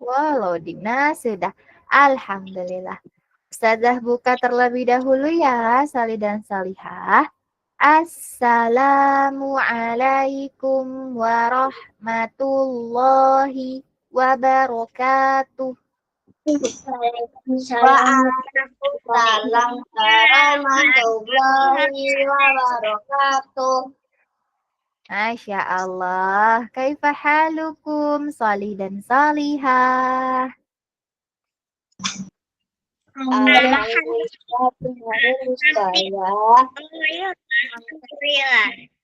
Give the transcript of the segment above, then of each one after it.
Wow, loadingnya sudah. Alhamdulillah. Ustazah buka terlebih dahulu ya, Salih dan Salihah. Assalamualaikum warahmatullahi wabarakatuh. Waalaikumsalam warahmatullahi wabarakatuh. Masya Allah. Kaifa halukum, Salih dan Salihah?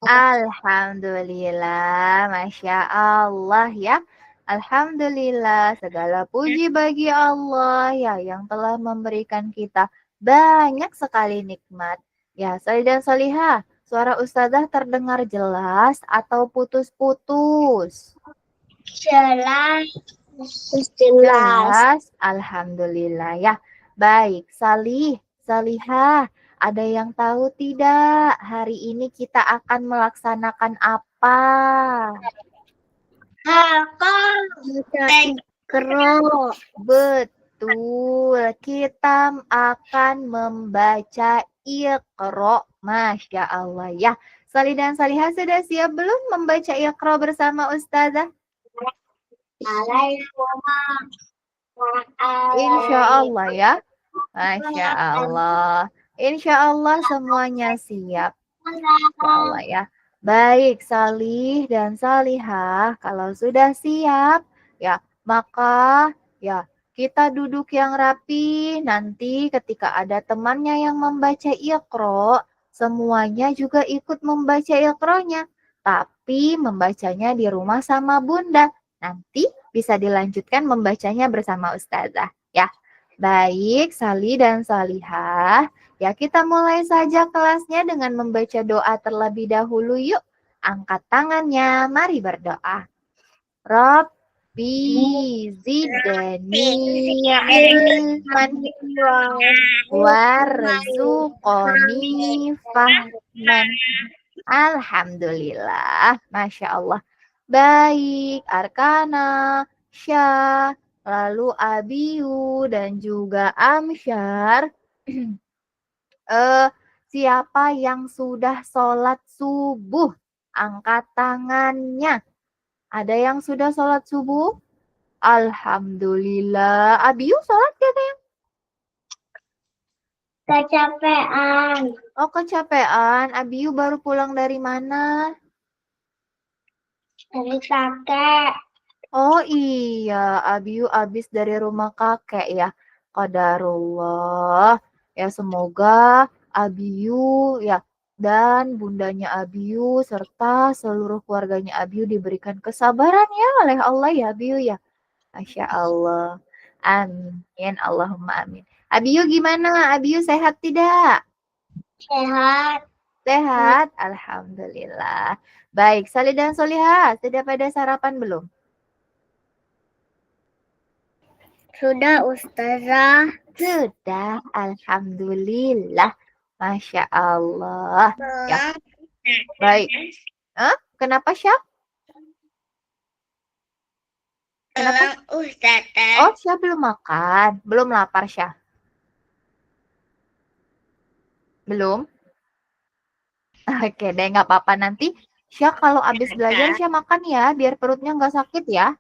Alhamdulillah, Masya Allah ya. Alhamdulillah, segala puji bagi Allah ya yang telah memberikan kita banyak sekali nikmat. Ya, Salih dan Salihah, suara Ustazah terdengar jelas atau putus-putus? Jelas. Jelas, Alhamdulillah ya. Baik, Salih, Salihah, ada yang tahu tidak hari ini kita akan melaksanakan apa? Ikro. Betul, kita akan membaca Iqra. Masya Allah ya. Salih dan Salihah sudah siap belum membaca Iqra bersama Ustazah? Insya Allah ya. Masya Allah. Insya Allah semuanya siap. Insya Allah ya. Baik, Salih dan Salihah, kalau sudah siap, ya maka ya kita duduk yang rapi. Nanti ketika ada temannya yang membaca Iqra, semuanya juga ikut membaca Iqra-nya. Tapi membacanya di rumah sama Bunda. Nanti bisa dilanjutkan membacanya bersama Ustazah. Ya, baik, Salih dan Salihah. Ya, kita mulai saja kelasnya dengan membaca doa terlebih dahulu yuk. Angkat tangannya, mari berdoa. Rabbi zidni ilman warzuqni fahman. Alhamdulillah, Masya Allah. Baik, Arkana, Syah, lalu Abiu, dan juga Amsyar. Siapa yang sudah sholat subuh? Angkat tangannya. Ada yang sudah sholat subuh? Alhamdulillah. Abiu sholat ya, sayang? Kecapean. Oh, kecapean. Abiu baru pulang dari mana? Dari kakek. Oh iya, Abiu habis dari rumah kakek ya. Qadarullah. Ya semoga Abiu ya dan bundanya Abiu serta seluruh keluarganya Abiu diberikan kesabaran ya oleh Allah ya Abiu ya. Masya Allah. Amin. Allahumma amin. Abiu gimana? Abiu sehat tidak? Sehat. Sehat? Alhamdulillah. Baik, Salih dan Solihah, sudah pada sarapan belum? Sudah, Ustazah. Sudah, Alhamdulillah. Masya Allah. Ya, baik. Kenapa, Syah? Kenapa? Ustazah. Oh, Syah belum makan. Belum lapar, Syah? Belum? Oke deh, nggak apa-apa. Nanti Syah kalau habis belajar, Syah makan ya, biar perutnya nggak sakit ya.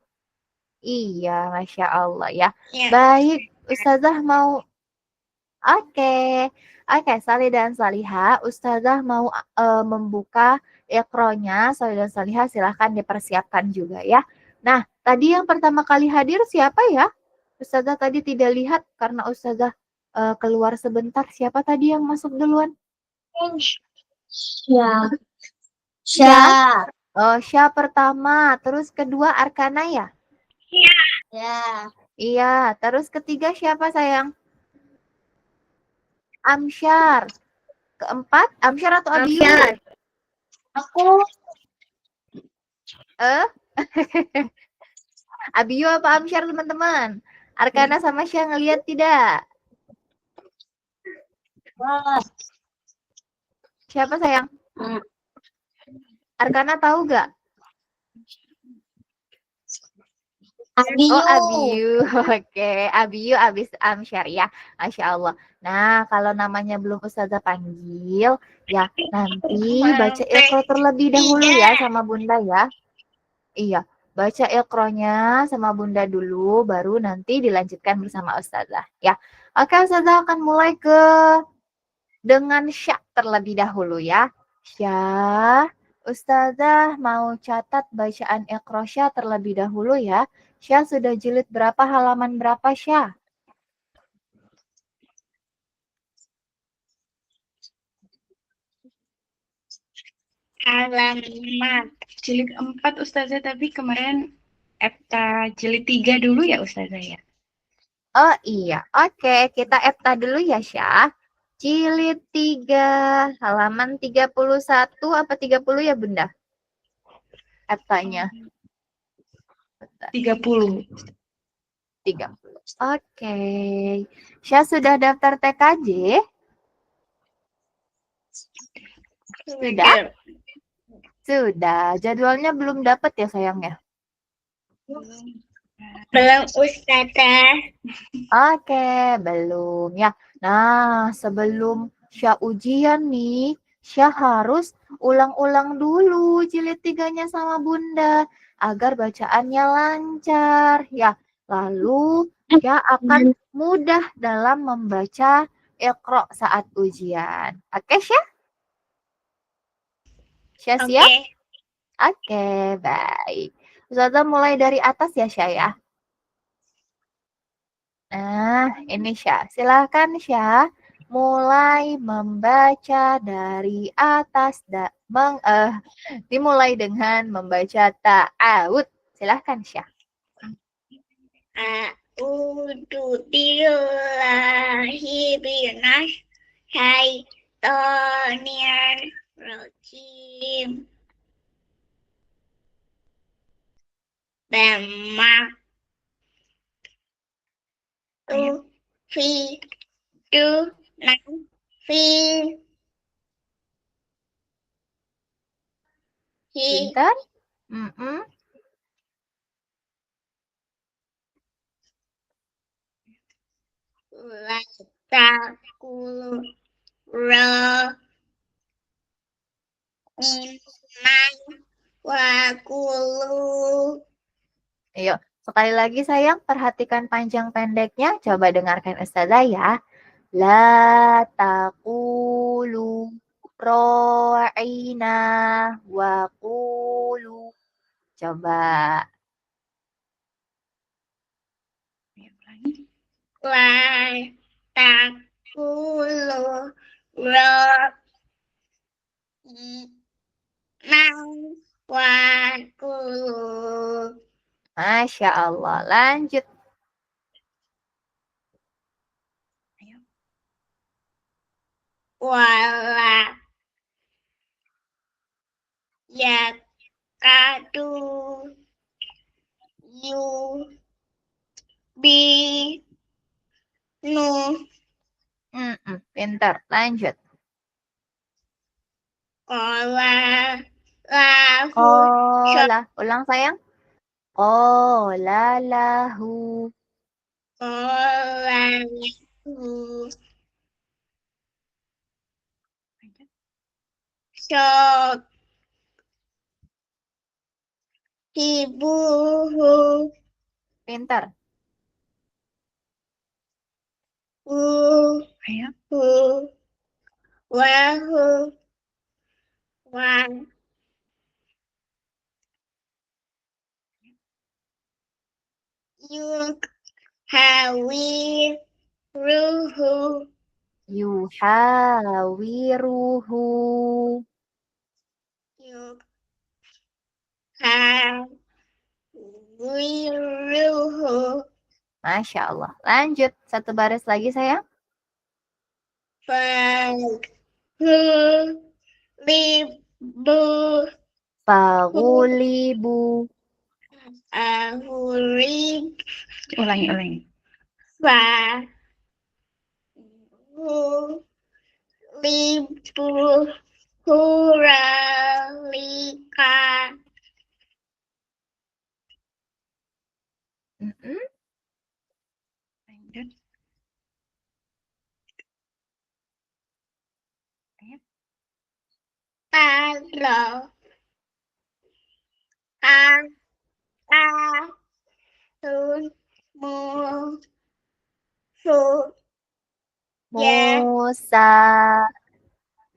Iya, Masya Allah ya. Baik, Ustazah mau... Oke, Salih dan Salihah, Ustazah mau membuka Iqronya. Salih dan Salihah silahkan dipersiapkan juga ya. Nah, tadi yang pertama kali hadir siapa ya? Ustazah tadi tidak lihat karena Ustazah keluar sebentar. Siapa tadi yang masuk duluan? Syah. Syah. Oh, Syah pertama, terus kedua Arkana ya? Ya. Iya, terus ketiga siapa sayang? Amsyar. Keempat, Amsyar atau Abiu? Aku. Abiu apa Amsyar teman-teman? Arkana sama Syah ngeliat tidak? Siapa sayang? Arkana tahu gak? Abiyu. Oh, Abiyu. Oke, Abiyu abis Amsyar ya. Masya Allah. Nah, kalau namanya belum Ustazah panggil, ya nanti baca Iqra terlebih dahulu ya sama Bunda ya. Iya, baca Iqronya sama Bunda dulu, baru nanti dilanjutkan bersama Ustazah. Ya, oke Ustazah akan mulai dengan Sya terlebih dahulu ya. Sya, Ustazah mau catat bacaan Iqra Sya terlebih dahulu ya. Sya sudah jilid berapa, halaman berapa Sya? Halaman Jilid 4 Ustazah, tapi kemarin jilid 3 dulu ya Ustazah ya. Oh iya, oke kita EPTA dulu ya Sya. Jilid 3, halaman 31 apa 30 ya Bunda? EPTA-nya. 30. 30. Oke. Sya sudah daftar TKJ? Sudah? Sudah. Jadwalnya belum dapat ya sayangnya? belum Ustazah. Oke, belum ya. Nah, sebelum Syah ujian nih, Syah harus ulang-ulang dulu jilid 3-nya sama Bunda agar bacaannya lancar ya. Lalu Syah akan mudah dalam membaca Iqra saat ujian. Oke, Syah? Syah siap? Oke, baik. Ustazah mulai dari atas ya, Syah ya. Nah, ini Syah. Silakan Syah mulai membaca dari atas dimulai dengan membaca ta'awud. Silakan Syah. A'udzu billahi minasy syaithanir rajim. Bama tu fi tu nan fi hi Pintar? Mm-mm. la takulu ra man wa kulu. Ayo, sekali lagi sayang, perhatikan panjang pendeknya. Coba dengarkan Ustazah ya. La taqulu ro'ina wa qulu. Coba. La takulu ra man wa kulu. Masya Allah. Lanjut. Wala yakadu yu bi nu Pintar. Lanjut. kola lahu Kola. Ulang sayang. Kola lahu. kola lahu sok ibuhu Pintar. hu wahu wan yuk hawi ruhu Yuhawiruhu. yuk hawiruhu. Masya Allah. Lanjut. Satu baris lagi sayang. Libu Fagulibu. ahurib Ulangi. fa libu huralika Mm-mm. Lanjut. Ayo. Kalau Asun musuh ya Musa.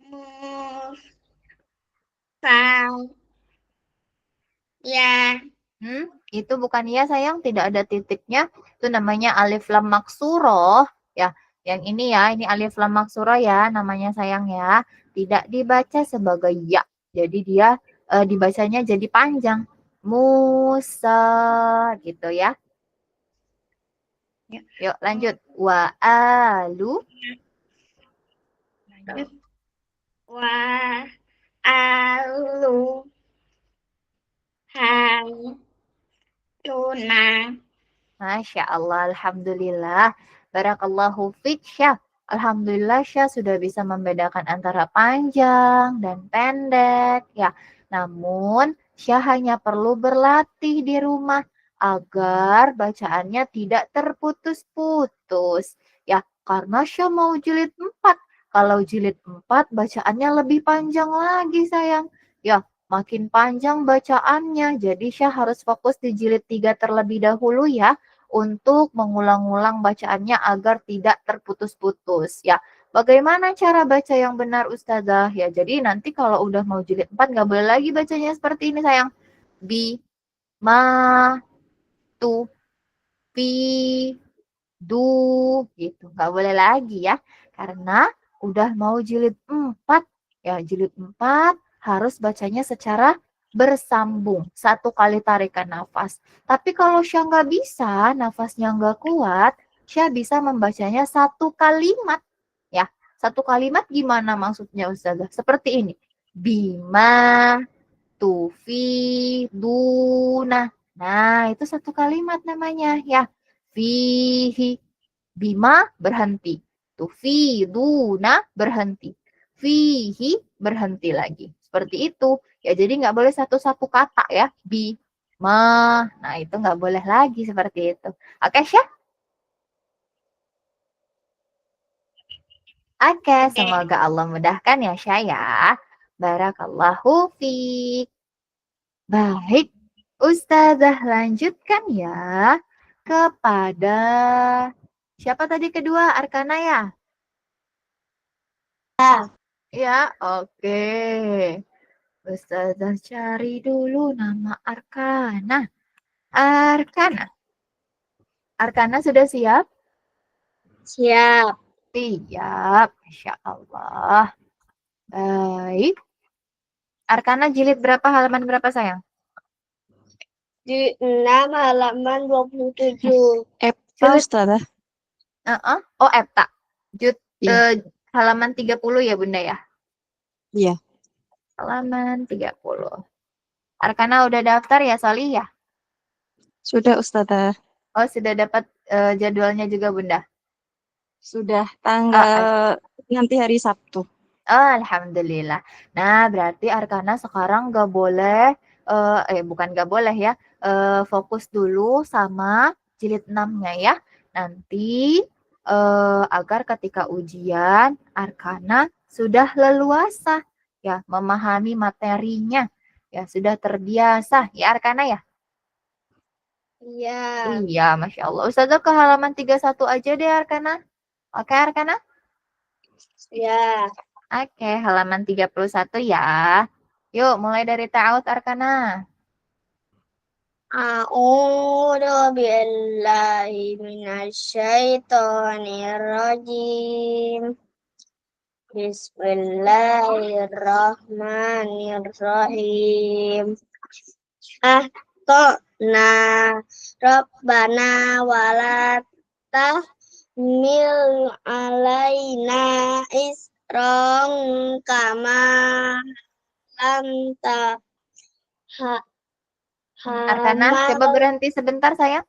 musa ya Itu bukan ya sayang, tidak ada titiknya. Itu namanya alif lam maksuroh. Ya, yang ini ya, ini alif lam maksuroh ya, namanya sayang ya. Tidak dibaca sebagai ya. Jadi dia dibacanya jadi panjang. Musa gitu ya. Ya. Yuk lanjut. Wa alu. Lanjut. wa alu tuna Masya Allah, Alhamdulillah. Barakallahu fiik, Syah. Alhamdulillah, Syah sudah bisa membedakan antara panjang dan pendek. Ya, namun Syah hanya perlu berlatih di rumah agar bacaannya tidak terputus-putus. Ya, karena Syah mau jilid 4. Kalau jilid 4, bacaannya lebih panjang lagi, sayang. Ya, makin panjang bacaannya. Jadi Syah harus fokus di jilid 3 terlebih dahulu ya untuk mengulang-ulang bacaannya agar tidak terputus-putus ya. Bagaimana cara baca yang benar Ustazah? Ya, jadi nanti kalau udah mau jilid 4 nggak boleh lagi bacanya seperti ini sayang. Bi, ma, tu, pi, du gitu. Nggak boleh lagi ya. Karena udah mau jilid 4. Ya, jilid 4 harus bacanya secara bersambung. Satu kali tarikan nafas. Tapi kalau Syah nggak bisa, nafasnya nggak kuat, Syah bisa membacanya satu kalimat. Ya, satu kalimat gimana maksudnya Ustazah? Seperti ini. Bima tufiduna. Nah, itu satu kalimat namanya ya. Fihi. Bima berhenti. Tufiduna berhenti. Fihi berhenti lagi. Seperti itu. Ya, jadi nggak boleh satu-satu kata ya. Bima. Nah, itu nggak boleh lagi seperti itu. Oke, Syah? Oke, semoga Allah mudahkan ya, Syah ya. Barakallahu fiik. Baik, Ustazah lanjutkan ya kepada siapa tadi kedua? Arkana ya? Ya, oke. Ustazah cari dulu nama Arkana. Arkana. Arkana sudah siap? siap Siap, Masya Allah. Baik. Arkana jilid berapa, halaman berapa sayang? di 6 halaman 27 Epta Ustazah. Oh, Epta. Iya. Halaman 30 ya Bunda ya? Iya. Halaman 30. Arkana udah daftar ya, Soli ya? Sudah Ustazah. Oh, sudah dapat jadwalnya juga, Bunda? Sudah Oh, tanggal nanti hari Sabtu. Alhamdulillah. Nah, berarti Arkana sekarang nggak boleh, bukan nggak boleh ya, fokus dulu sama jilid 6-nya ya. Nanti agar ketika ujian, Arkana sudah leluasa ya, memahami materinya. Ya, sudah terbiasa ya Arkana ya? iya Iya, Masya Allah. Ustazah ke halaman 31 aja deh Arkana. Oke Arkana? ya Oke, halaman 31 ya. Yuk, mulai dari ta'awud Arkana. A'udzu billahi minasyaitonir rajim. Bismillahirrahmanirrahim. Ahtona Rabbana wala tahmil alaina isrong kama lam ta Arkana, coba hamal berhenti sebentar sayang.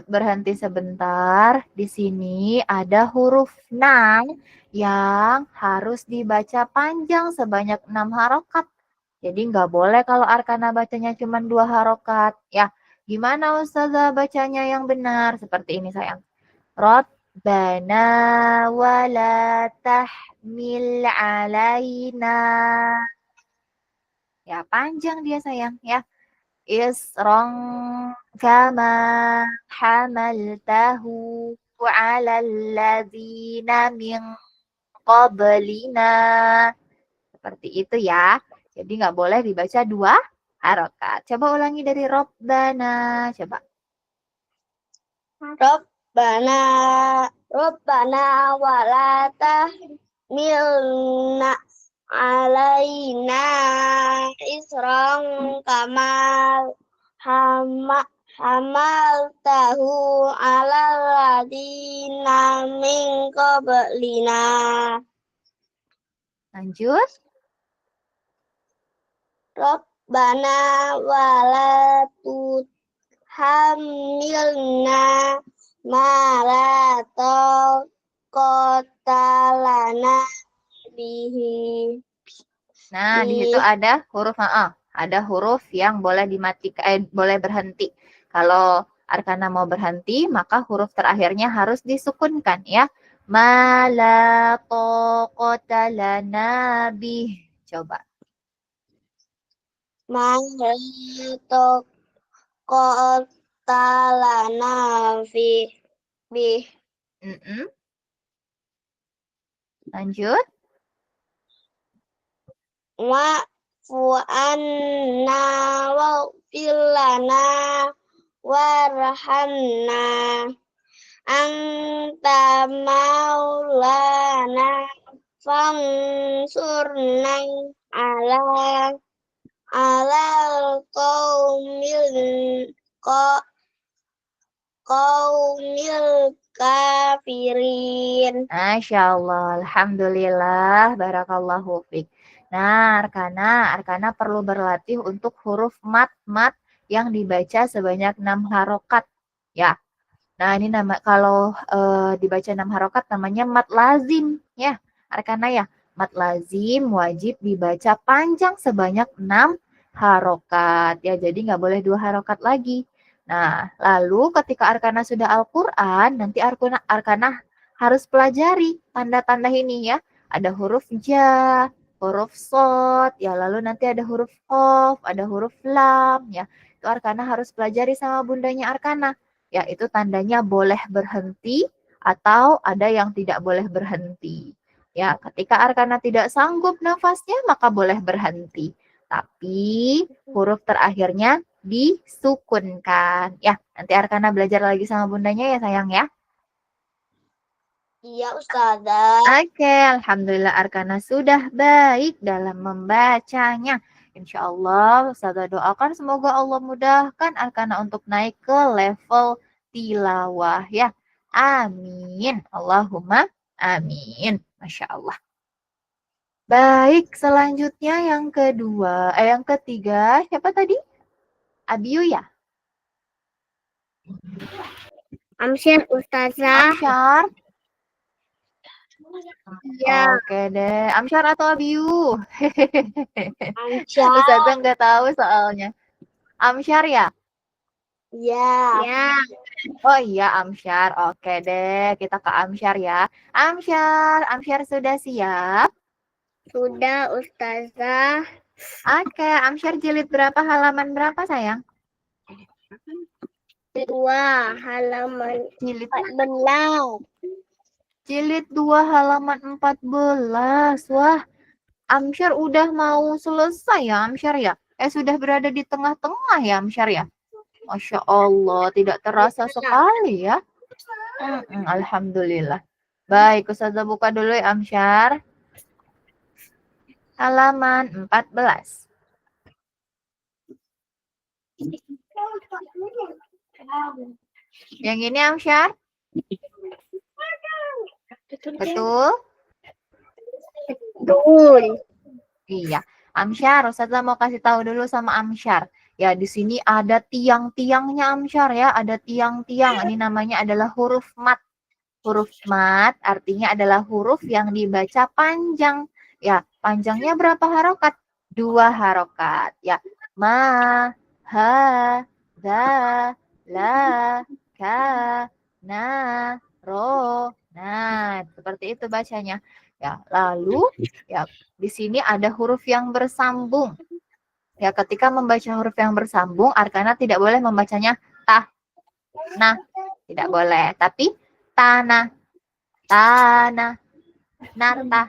Berhenti sebentar. Di sini ada huruf nang yang harus dibaca panjang sebanyak 6 harokat. Jadi nggak boleh kalau Arkana bacanya cuma 2 harokat. Ya, Gimana Ustazah bacanya yang benar? Seperti ini sayang. Rabbana wala tahmil alaina. Ya, panjang dia sayang ya. Isrong kama hamaltahu ala alladzina min qablina. Seperti itu ya. Jadi nggak boleh dibaca dua harokat. Coba ulangi dari Rabbana. Coba. Rabbana wala tahmilna alaina isran kamal hamaltahu ala ladina min qablina. Lanjut. Rabbana wala hamilna ma la taqata lana bihi. Nah, di situ ada huruf ada huruf yang boleh dimatikan, boleh berhenti. Kalau Arkana mau berhenti, maka huruf terakhirnya harus disukunkan ya. Ma la taqata lana bih. Coba. Ma la taqata lana bih. Lanjut. Wa'fu anna waghfir lana warhamna anta maulana fansurna ala qaumil kafirin. Masya Allah, Alhamdulillah, Barakallahu fiik. Nah, Arkana perlu berlatih untuk huruf mat yang dibaca sebanyak 6 harokat. Ya, nah ini kalau dibaca 6 harokat namanya mat lazim. Ya, Arkana ya, mat lazim wajib dibaca panjang sebanyak 6 harokat. Ya, jadi nggak boleh 2 harokat lagi. Nah, lalu ketika Arkana sudah Al-Quran, nanti Arkana harus pelajari tanda-tanda ini ya. Ada huruf ja, huruf sod, ya lalu nanti ada huruf qaf, ada huruf lam, ya. Itu Arkana harus pelajari sama bundanya Arkana. Ya, itu tandanya boleh berhenti atau ada yang tidak boleh berhenti. Ya, ketika Arkana tidak sanggup nafasnya, maka boleh berhenti. Tapi huruf terakhirnya disukunkan. Ya, nanti Arkana belajar lagi sama bundanya ya sayang ya. Iya Ustazah. Oke, Alhamdulillah Arkana sudah baik dalam membacanya. Insya Allah Ustazah doakan semoga Allah mudahkan Arkana untuk naik ke level tilawah ya. Amin. Allahumma amin. Masya Allah. Baik, selanjutnya yang ketiga, siapa tadi? Abiu ya? Amsyar Ustazah. Amsyar? Ya. Oke deh. Amsyar atau Abiu? Amsyar. Ustazah nggak tahu soalnya. Amsyar ya? Ya. Ya. Oh iya Amsyar. Oke deh, kita ke Amsyar ya. Amsyar sudah siap? Sudah Ustazah. Oke, Amsyar jilid berapa, halaman berapa sayang? 2 halaman Jilid 14. Jilid 2 halaman 14. Wah, Amsyar udah mau selesai ya Amsyar ya? Sudah berada di tengah-tengah ya Amsyar ya? Masya Allah, tidak terasa sekali ya. Alhamdulillah. Baik, Ustazah buka dulu ya Amsyar. Halaman 14. Yang ini Amsyar? Betul? Betul. Iya. Amsyar, Ustazah mau kasih tahu dulu sama Amsyar. Ya, di sini ada tiang-tiangnya Amsyar ya, ada tiang-tiang. Ini namanya adalah huruf mat. Huruf mat artinya adalah huruf yang dibaca panjang. Ya, panjangnya berapa harokat? 2 harokat. Ya, ma, ha, za, la, ka, na, ro. Nah, seperti itu bacanya. Ya, lalu ya di sini ada huruf yang bersambung. Ya, ketika membaca huruf yang bersambung, Arkana tidak boleh membacanya ta, na, tidak boleh. Tapi tanah, tanah, nata,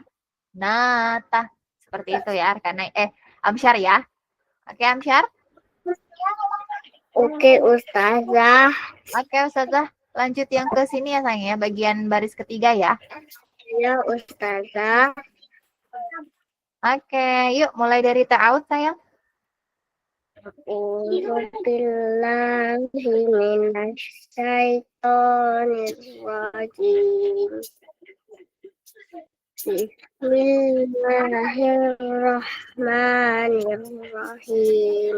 nata. Seperti itu ya, Arkana. Amsyar ya. Oke, Amsyar. Oke, Ustazah. Oke, Ustazah. Lanjut yang ke sini ya, sayang ya. Bagian baris ketiga ya. Ya, Ustazah. Oke, yuk mulai dari ta'awud, sayang. A'udzubillahi minasyaitonirrajim. Bismillahirrahmanirrahim.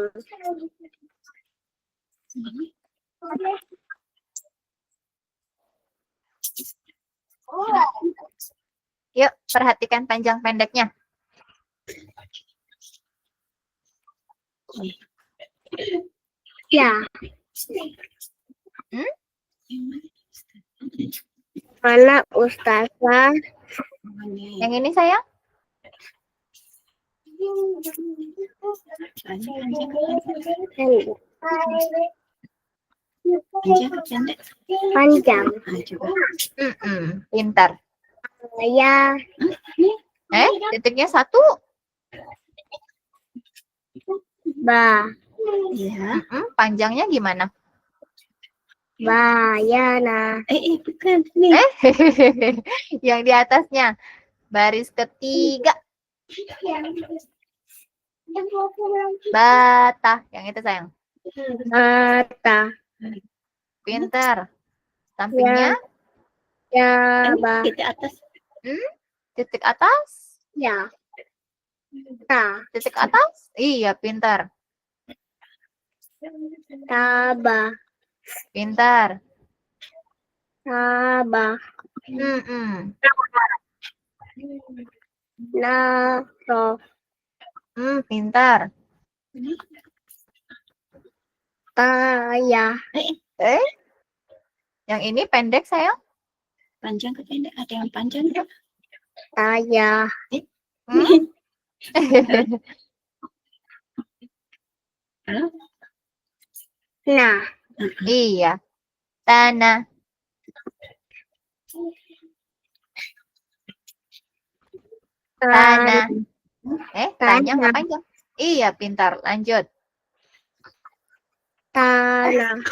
Yuk, perhatikan panjang pendeknya. Ya. Mana Ustazah? Yang ini, sayang. Panjang. Pintar. Ya. Titiknya satu. Ba. Panjangnya gimana? Bayana. Bukan. Yang di atasnya. Baris ketiga. Bata. Yang itu, sayang. Mata. Pintar. Sampingnya. Ya. Ba. Titik atas. Titik atas. Ya. Ta. Titik atas. Iya, pintar. Taba. Pintar. Taba. Naro. Pintar. Taya. Yang ini pendek, sayang. Panjang ke pendek. Ada yang panjang nggak? Taya. Nah. Iya. Tanah. Tanah. Panjang nggak panjang? Iya, pintar. Lanjut. Tanah.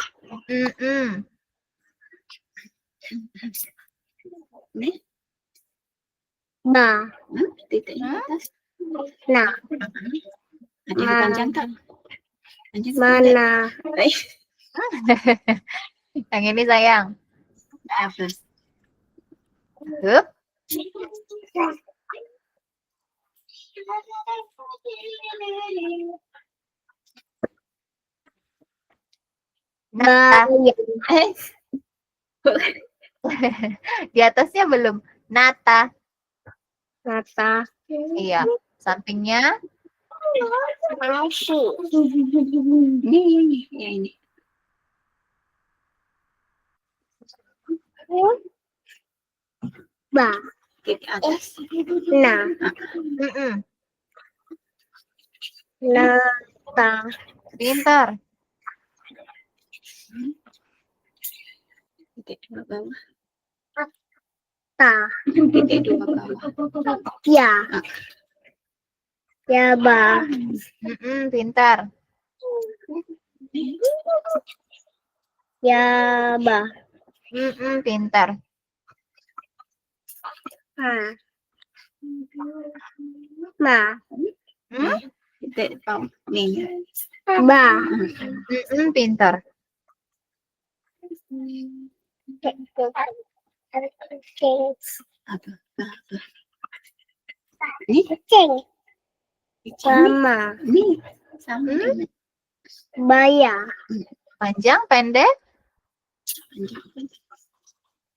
Ba. Titiknya atas. Nah. Ada yang panjang tak? Panjang ke Mana? pendek. Yang ini, sayang. Apa? Hup. Nata. Di atasnya belum. Nata. Nata. Iya. Sampingnya. Nasi. Ini. Ya ini. Ba. Titik atas. Nah. Nata. Pintar. Titik dua bawah. Ta. Titik dua bawah. Ya. Ya, ba. Pintar. Ya, ba. Pintar. Ma. Titik bawah. Nih. Ba. Pintar. Apa? Ceng. Sama. Nih. Sama. Baya. Panjang, pendek.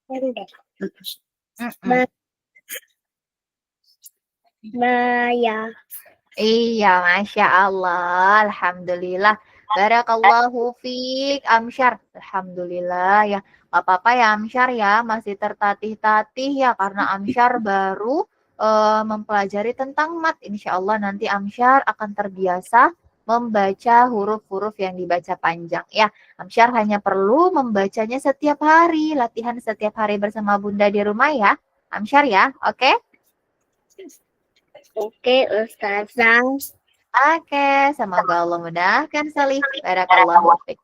Pendek. Baya. Iya, Masya Allah. Alhamdulillah. Barakallahu fiik, Amsyar. Alhamdulillah ya. Gak apa-apa ya Amsyar ya, masih tertatih-tatih ya karena Amsyar baru mempelajari tentang mat. Insya Allah nanti Amsyar akan terbiasa membaca huruf-huruf yang dibaca panjang ya. Amsyar hanya perlu membacanya setiap hari, latihan setiap hari bersama Bunda di rumah ya. Amsyar ya, oke? Oke, Ustazah. Oke, semoga Allah mudahkan Salih. Barakallahu fiik.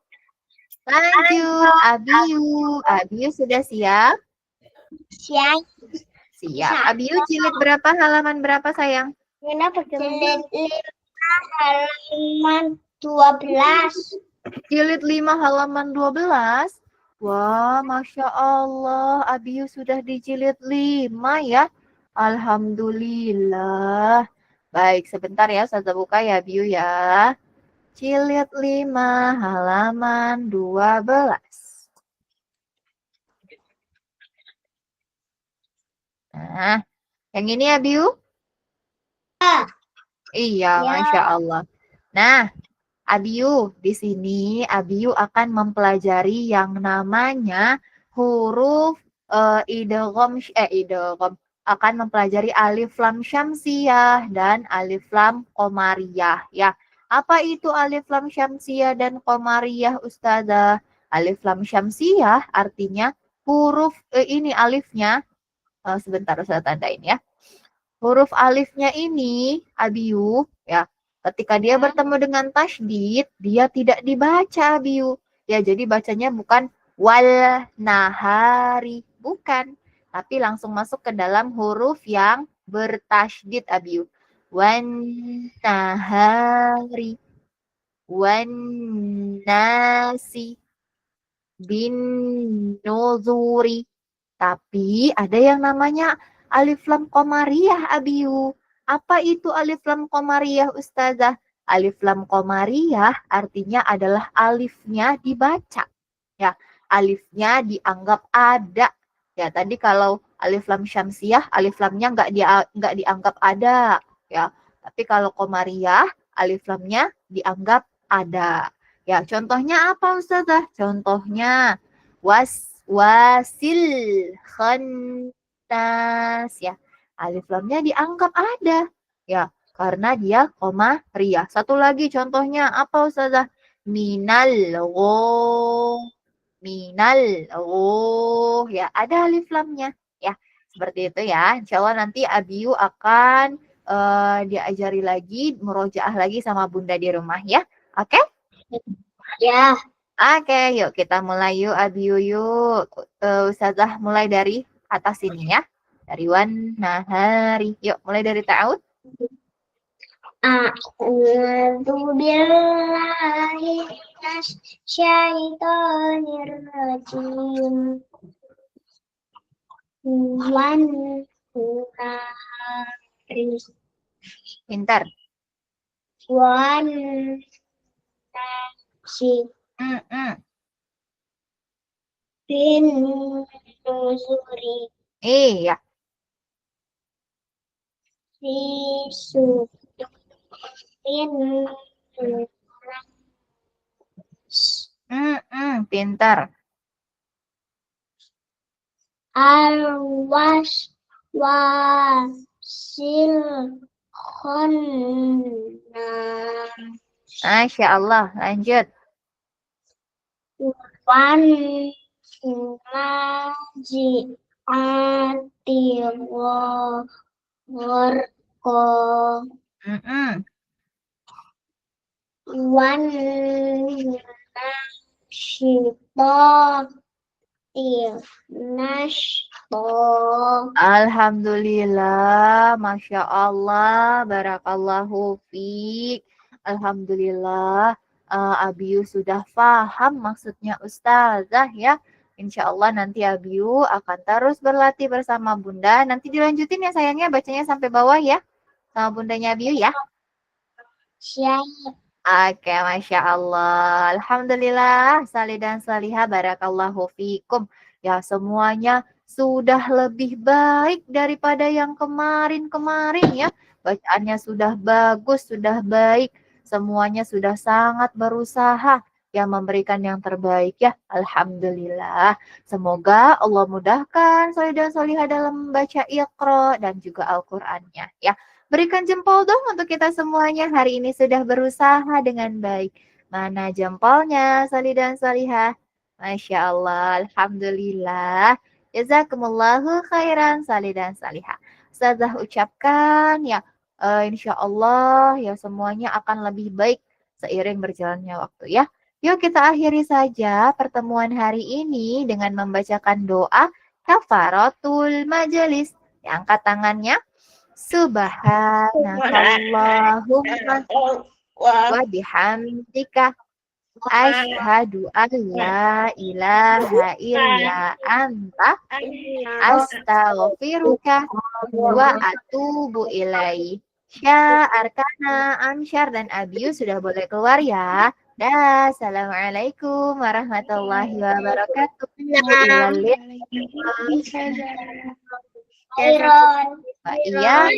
Lanjut, Abiyu. Abiyu sudah siap? Siap. Siap. Abiyu jilid berapa, halaman berapa sayang? Kenapa jilid 5 halaman 12. Jilid 5 halaman 12. Wah, Masya Allah. Abiyu sudah di jilid 5 ya. Alhamdulillah. Baik, sebentar ya. Saya buka ya Abiyu ya. Jilid 5 halaman 12. Nah, yang ini ya Biu? Iya, Ya. Masya Allah. Nah, Abiu, di sini Abiu akan mempelajari yang namanya huruf idgham, akan mempelajari alif lam syamsiyah dan alif lam qamariyah ya. Apa itu alif lam syamsiyah dan qamariyah Ustazah? Alif lam syamsiyah artinya huruf ini alifnya sebentar saya tandain ya. Huruf alifnya ini Abiu ya. Ketika dia bertemu dengan tasydid, dia tidak dibaca Abiu. Ya, jadi bacanya bukan wal nahari, bukan, tapi langsung masuk ke dalam huruf yang bertasydid Abiu. Wan nahari, wan nasi, bin nuzuri. Tapi ada yang namanya alif lam qamariyah Abiu. Apa itu alif lam qamariyah Ustazah? Alif lam qamariyah artinya adalah alifnya dibaca. Ya, alifnya dianggap ada. Ya, tadi kalau alif lam syamsiyah, alif lamnya nggak dianggap ada. Ya, tapi kalau qamariyah, alif lamnya dianggap ada. Ya, contohnya apa Ustazah? Contohnya wasil khannas ya. Alif lamnya dianggap ada ya karena dia qamariyah. Satu lagi contohnya apa Ustazah? Minal ya ada alif lamnya ya. Seperti itu ya. Insyaallah nanti Abiu akan diajari lagi, murojaah lagi sama Bunda di rumah ya. Oke? Ya. Oke, yuk kita mulai yuk Abiu yuk. Ustazah mulai dari atas sini ya. Dari wan nahari. Yuk mulai dari ta'ud. A'udzu billahi minasyaitonir rajim. Wan nahari. Pintar. Wan nasi. Bin nuzuri. Iya. Sisu. Pintar. Alwas wasil khonnas. Masya Allah. Lanjut. Wan naji'ati gharqa. Wan nasyitati nashta. Alhamdulillah, Masya Allah, Barakallahu fiik. Alhamdulillah, Abiu sudah paham maksudnya Ustazah ya. Insya Allah nanti Abiu akan terus berlatih bersama Bunda. Nanti dilanjutin ya sayangnya, bacanya sampai bawah ya. Sama Bundanya Abiu ya. Siap. Oke, Masya Allah. Alhamdulillah, Salih dan Salihah, Barakallahu fiikum. Ya, semuanya sudah lebih baik daripada yang kemarin-kemarin ya. Bacaannya sudah bagus, sudah baik. Semuanya sudah sangat berusaha yang memberikan yang terbaik ya. Alhamdulillah. Semoga Allah mudahkan soleh dan solihah dalam membaca Iqra dan juga Al-Qur'annya ya. Berikan jempol dong untuk kita semuanya hari ini sudah berusaha dengan baik. Mana jempolnya soleh dan solihah? Masya Allah, Alhamdulillah. Jazakumullahu khairan soleh dan solihah. Ustazah ucapkan ya, insya Allah ya semuanya akan lebih baik seiring berjalannya waktu ya. Yuk kita akhiri saja pertemuan hari ini dengan membacakan doa kafaratul majelis. Yang angkat tangannya. Subhanakallahumma wa bihamdika asyhadu an la ilaha illa anta astaghfiruka wa atubu ilaih. Syah, Arkana, Amsyar, dan Abiu sudah boleh keluar ya. Dah, assalamualaikum warahmatullahi wabarakatuh. Ilal Iron. iya.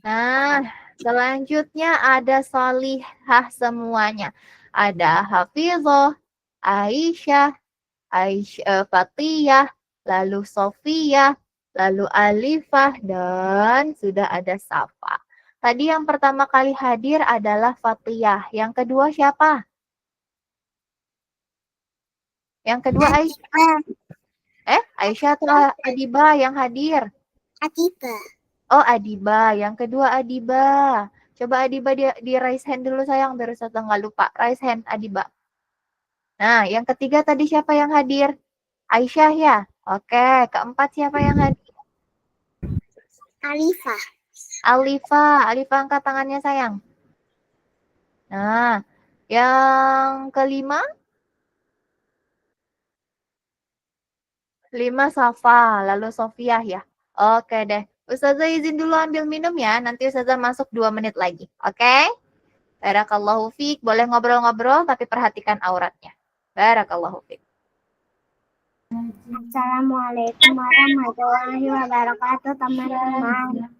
Nah, selanjutnya ada Salihah semuanya. Ada Hafizah, Aisyah, Fatiyah, lalu Sofia, lalu Alifah, dan sudah ada Safa. Tadi yang pertama kali hadir adalah Fatiyah. Yang kedua siapa? Yang kedua Aisyah. Aisyah atau Adiba yang hadir? Adiba. Oh, Adiba. Yang kedua Adiba. Coba Adiba di raise hand dulu sayang, biar saya nggak lupa. Raise hand Adiba. Nah, yang ketiga tadi siapa yang hadir? Aisyah ya? Oke, keempat siapa yang hadir? Alifah. Alifah angkat tangannya sayang. Nah, yang kelima? 5 Safa, lalu Sofia ya. Oke deh. Ustazah izin dulu ambil minum ya, nanti Ustazah masuk 2 menit lagi. Oke? Barakallahu fiik. Boleh ngobrol-ngobrol tapi perhatikan auratnya. Barakallahu fiik. Assalamualaikum warahmatullahi wabarakatuh, teman-teman.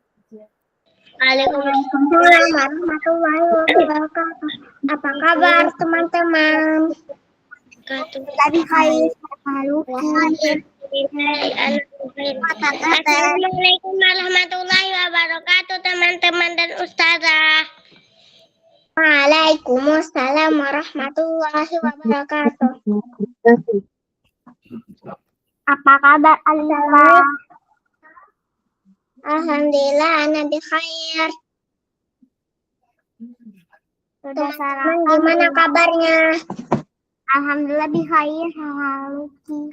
Waalaikumsalam warahmatullahi wabarakatuh. Apa kabar, teman-teman? Tadi hai, Assalamualaikum warahmatullahi wabarakatuh, teman-teman dan ustazah. Waalaikumsalam warahmatullahi wabarakatuh. Apa kabar, Alifah? Alhamdulillah, ana bi khair. Sudah sarapan? Gimana kabarnya? Alhamdulillah bi khair. Haluki.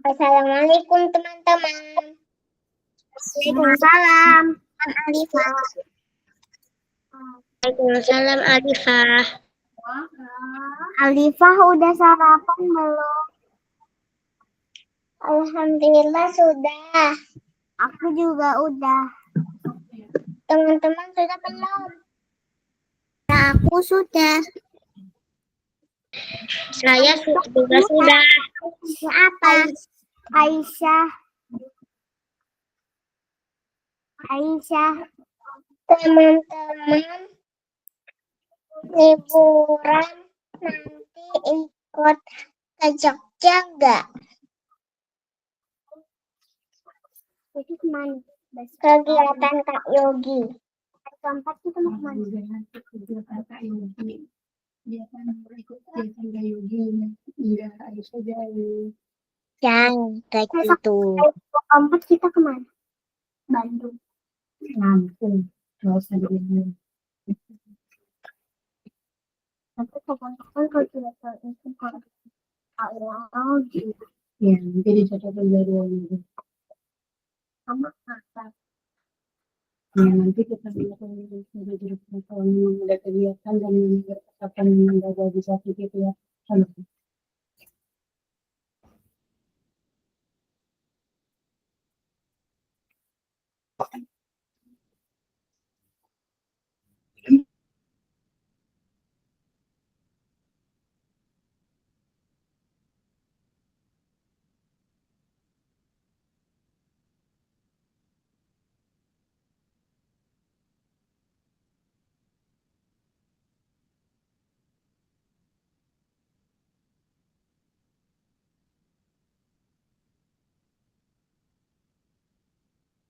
Assalamualaikum teman-teman. Waalaikumsalam Alifah. Waalaikumsalam Alifah. Alifah udah sarapan belum? Alhamdulillah sudah. Aku juga udah. Teman-teman sudah belum? Aku sudah. Saya juga sudah. Apa? Aisyah. Teman-teman liburan nanti ikut ke Jogja enggak? Jadi kemana? Kegiatan Kak Yogi. Keempat kita mau kemana? Kegiatan Kak Yogi. Dia kan ikut kegiatan Kak Yogi. Enggak, Aisyah jauh. Yang kayak itu. Keempat kita kemana? Bandung. Lampung. Nggak usah diingat. Tapi kapan-kapan kalau tidak itu kalau Allah gitu. Ya, nanti dicatat jadwalnya. Sama apa? Ya, nanti kita melakukan kalau memang ada kegiatan dan memang berkesempatan memang ada bisa gitu ya.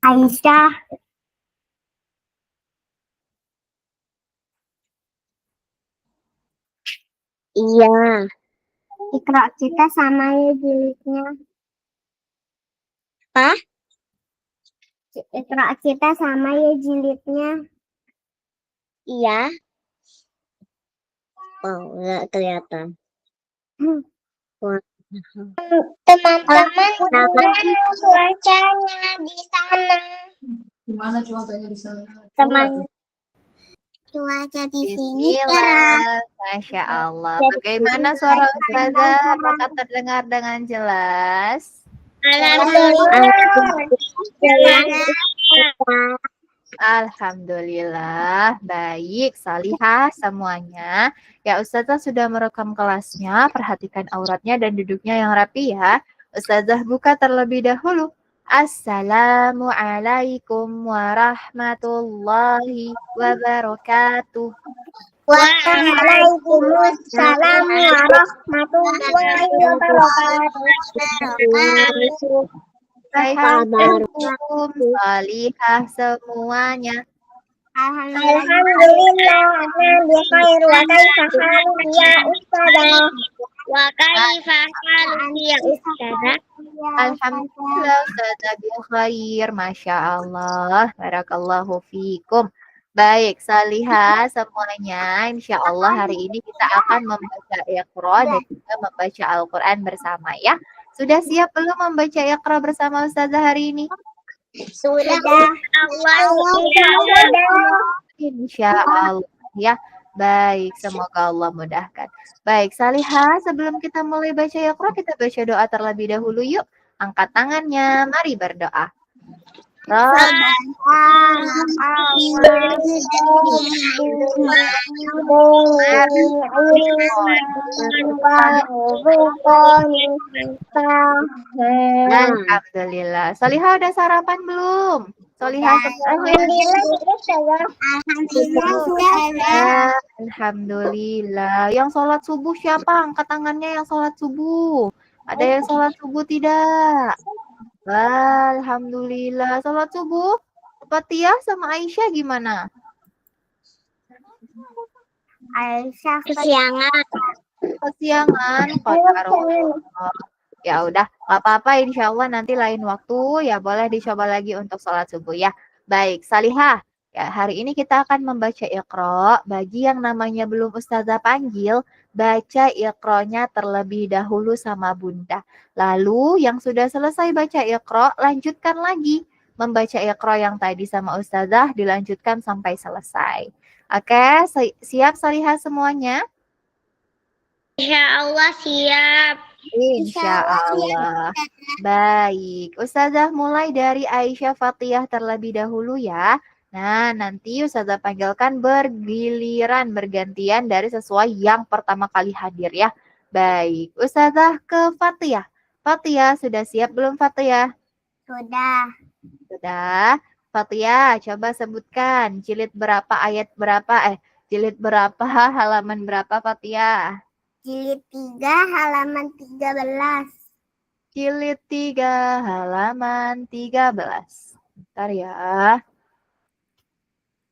Aisyah. Iya. Iqra kita sama ya jilidnya. Apa? Iqra kita sama ya jilidnya. Iya. Oh, nggak kelihatan. Teman-teman, cuacanya di sana. Gimana cuacanya di sana? Cuaca di sini cerah. Bismillah, Masya Allah. Bagaimana suara Ustazah? Apakah terdengar dengan jelas? Alhamdulillah, baik, salihah semuanya. Ya, Ustazah sudah merekam kelasnya, perhatikan auratnya dan duduknya yang rapi ya. Ustazah buka terlebih dahulu. Assalamualaikum warahmatullahi wabarakatuh. Waalaikumsalam warahmatullahi wabarakatuh. Assalamualaikum, salihah semuanya. Alhamdulillah, ana bikhair wa kaifa haluki ya ustazah. Wa kaifa haluki ya ustazah. Alhamdulillah, Ustazah khair, Masya Allah, Barakallahu fikum. Baik, salihah semuanya. Insya Allah hari ini kita akan membaca Iqra dan juga membaca Al-Quran bersama ya. Sudah siap belum membaca Iqra bersama Ustazah hari ini? Sudah. Allah. Insya Allah ya. Baik, semoga Allah mudahkan. Baik, salihah, sebelum kita mulai baca Iqra, kita baca doa terlebih dahulu yuk. Angkat tangannya, mari berdoa. Alhamdulillah. Salihah udah sarapan belum? Salihah Alhamdulillah. Yang sholat subuh siapa? Angkat tangannya yang sholat subuh. Ada yang sholat subuh tidak? Alhamdulillah. Sholat subuh, Fatia sama Aisyah gimana? Aisyah kesiangan. Kesiangan. Ya udah, nggak apa-apa. Insya Allah nanti lain waktu ya boleh dicoba lagi untuk sholat subuh ya. Baik, salihah. Ya, hari ini kita akan membaca Iqra. Bagi yang namanya belum Ustazah panggil, baca Iqra-nya terlebih dahulu sama Bunda. Lalu yang sudah selesai baca Iqra, lanjutkan lagi. Membaca Iqra yang tadi sama Ustazah, dilanjutkan sampai selesai. Oke, siap salihah semuanya? Insya Allah siap. Insya Allah. Baik, Ustazah mulai dari Aisyah Fatihah terlebih dahulu ya. Nah, nanti Ustazah panggilkan bergiliran, bergantian dari sesuai yang pertama kali hadir ya. Baik, Ustazah ke Fatihah. Fatihah, sudah siap belum Fatihah? Sudah. Sudah. Fatihah, coba sebutkan jilid berapa, ayat berapa, jilid berapa, halaman berapa Fatihah? Jilid 3 halaman 13. Jilid 3 halaman 13. Bentar ya.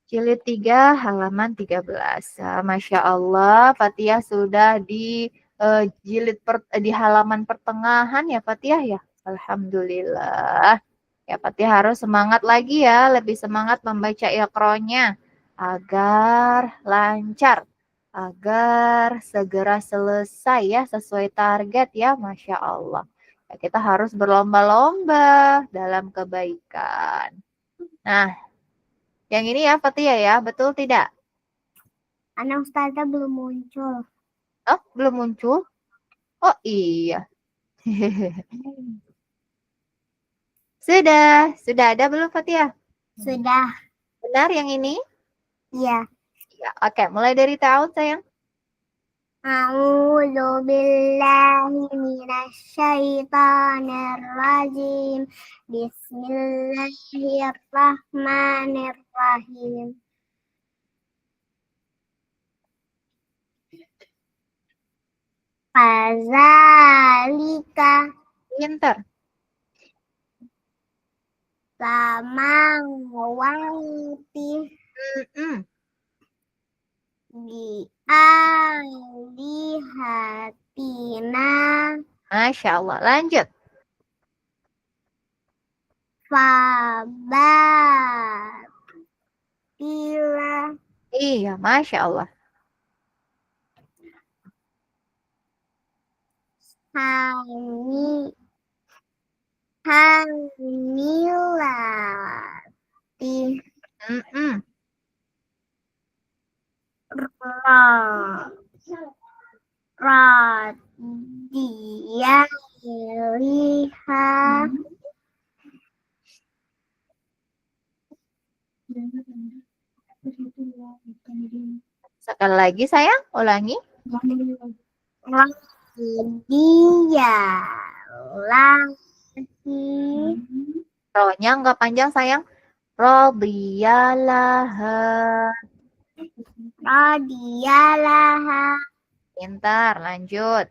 Jilid 3 halaman 13. Masya Allah, Fatihah sudah di di halaman pertengahan ya Fatihah ya. Alhamdulillah. Ya Fatihah harus semangat lagi ya, lebih semangat membaca Iqra-nya agar lancar, agar segera selesai ya sesuai target ya, Masya Allah. Ya, kita harus berlomba-lomba dalam kebaikan. Nah, yang ini ya Fatia ya, betul tidak? Anak Ustazah belum muncul. Oh, belum muncul? Oh iya. Sudah ada belum Fatia? Sudah. Benar yang ini? Iya. Ya, oke, mulai dari ta'awud sayang. A'udzu billahi minasyaitonir rajim. Bismillahirrahmanirrahim. Fazalika. Pinter. Samawati bi alihatina Masya Allah. Lanjut. fabatila Iya, Masya Allah. hani hanilati Mm-mm. ra radiyaliha Sekali lagi sayang, ulangi. radiyalahi Rohnya nggak panjang sayang. Radiyalaha. radiyalaha Pintar, lanjut.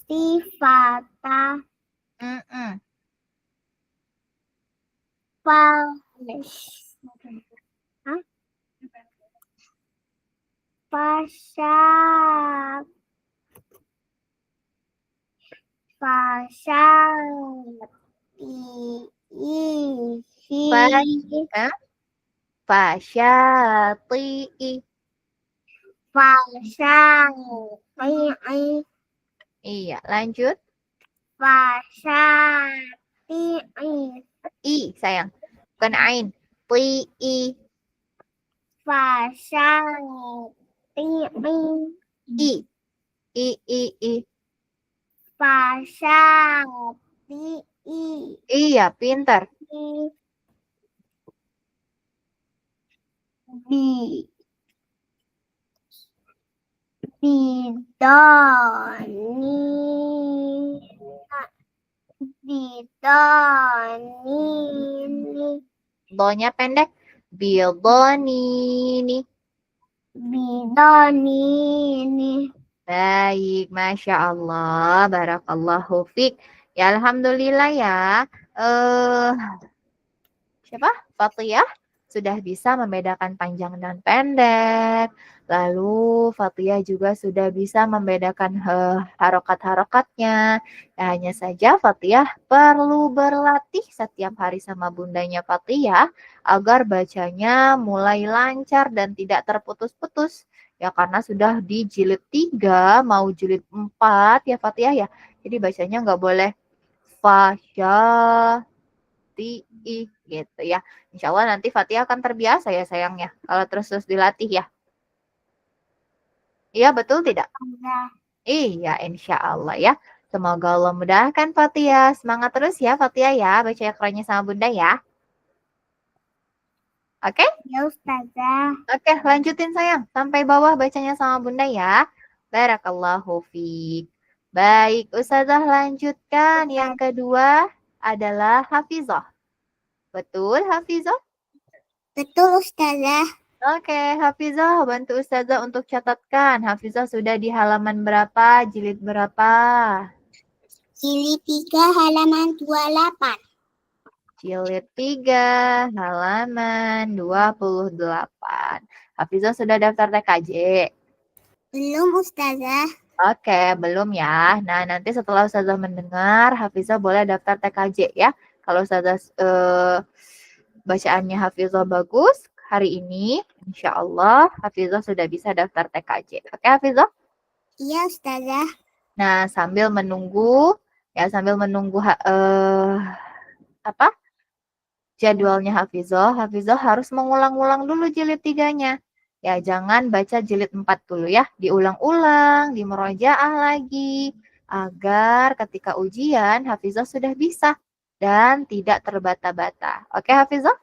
sifata Mm-mm. Fasya Fa- Fasyati'i. fasyati'i Iya, lanjut. fasyati'i I, sayang. Bukan ain. Ti'i. fasyati'i I. I. fasyati'i Iya, pintar. bi bidoni bidoni Donya pendek. Bidonini. bidoni Baik, Masya Allah. Barakallahu fiq. Ya, Alhamdulillah ya. Siapa? Fathiyah sudah bisa membedakan panjang dan pendek. Lalu Fathiyah juga sudah bisa membedakan harokat-harokatnya. Ya, hanya saja Fathiyah perlu berlatih setiap hari sama bundanya Fathiyah agar bacanya mulai lancar dan tidak terputus-putus. Ya karena sudah di jilid 3 mau jilid 4 ya Fathiyah ya. Jadi bacanya nggak boleh fasya gitu ya. Insya Allah nanti Fatihah akan terbiasa ya sayangnya kalau terus-terus dilatih ya. Iya betul tidak? Iya insya Allah ya. Semoga Allah mudahkan Fatihah. Semangat terus ya Fatihah ya. Baca Qur'annya sama Bunda ya. Oke? ya Ustazah. Oke lanjutin sayang. Sampai bawah bacanya sama Bunda ya. Barakallahu fiik. Baik Ustazah lanjutkan. Yang kedua adalah Hafizah. Betul Hafizah? Betul Ustazah. Oke, Hafizah, bantu Ustazah untuk catatkan. Hafizah sudah di halaman berapa, jilid berapa? Jilid 3 halaman 28. Jilid 3, halaman 28. Hafizah sudah daftar TKJ? Belum Ustazah. Oke, belum ya. Nah, nanti setelah Ustazah mendengar, Hafizah boleh daftar TKJ ya. Kalau Ustazah bacaannya Hafizah bagus, hari ini insya Allah Hafizah sudah bisa daftar TKJ. Oke Hafizah? Iya Ustazah. Nah, sambil menunggu jadwalnya Hafizah harus mengulang-ulang dulu jilid 3-nya. Ya, jangan baca jilid 4 dulu ya. Diulang-ulang, dimurojaah lagi. Agar ketika ujian, Hafizah sudah bisa. Dan tidak terbata-bata. Oke, Hafizah?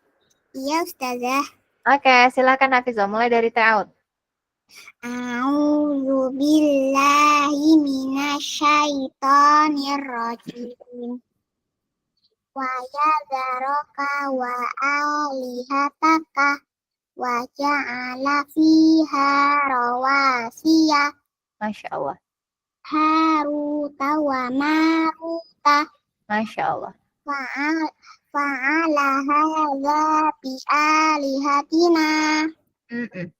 Iya Ustazah. Oke, silakan Hafizah. Mulai dari ta'awud. A'udzu billahi minasyaitonir rajim. wa yadharaka wa alihataka wa ja'ala fiha rawasiya Masya Allah. haruta wa maruta Masya Allah. fa'ala hadza bi alihatina Mm-mm.